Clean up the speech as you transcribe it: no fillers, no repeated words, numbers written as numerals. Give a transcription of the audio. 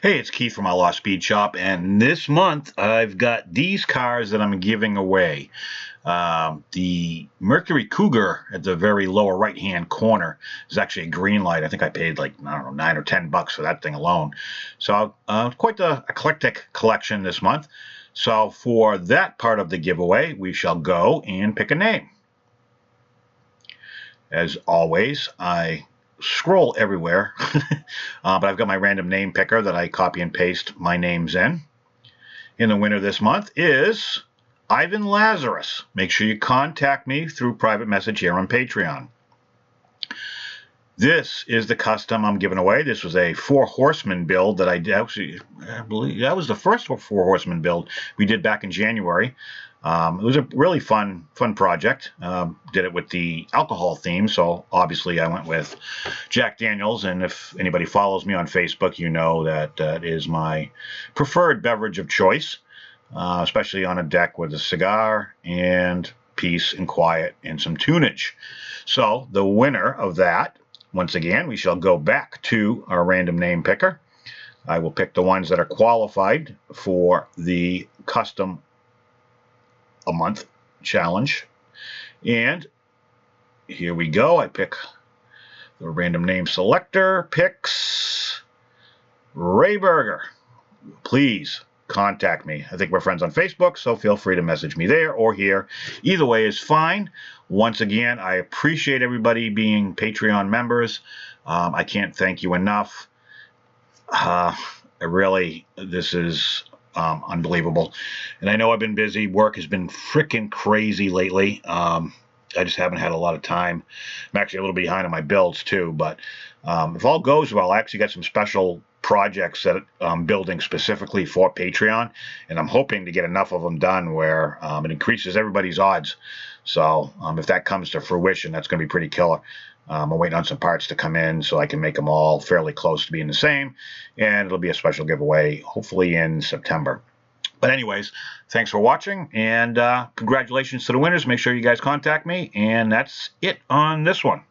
Hey, it's Keith from Outlaw Speed Shop, and this month I've got these cars that I'm giving away. The Mercury Cougar at the very lower right-hand corner is actually a green light. I think I paid like, I don't know, $9 or $10 for that thing alone. So quite the eclectic collection this month. So for that part of the giveaway, we shall go and pick a name. As always, I scroll everywhere, but I've got my random name picker that I copy and paste my names in. And the winner this month is Ivan Lazarus. Make sure you contact me through private message here on Patreon. This is the custom I'm giving away. This was a 4-horseman build that I believe that was the first 4-horseman build we did back in January. It was a really fun project. Did it with the alcohol theme, so obviously I went with Jack Daniels, and if anybody follows me on Facebook, you know that that is my preferred beverage of choice, especially on a deck with a cigar and peace and quiet and some tunage. So the winner of that, once again, we shall go back to our random name picker. I will pick the ones that are qualified for the custom a month challenge, and here we go. I pick the random name selector, picks Ray Berger. Please contact me. I think we're friends on Facebook, so feel free to message me there or here. Either way is fine. Once again, I appreciate everybody being Patreon members. I can't thank you enough. This is unbelievable. And I know I've been busy. Work has been freaking crazy lately. I just haven't had a lot of time. I'm actually a little behind on my builds too, but if all goes well, I actually got some special projects that I'm building specifically for Patreon, and I'm hoping to get enough of them done where it increases everybody's odds. So if that comes to fruition, that's going to be pretty killer. I'm waiting on some parts to come in so I can make them all fairly close to being the same, and it'll be a special giveaway, hopefully in September. But anyways, thanks for watching, and congratulations to the winners. Make sure you guys contact me, and that's it on this one.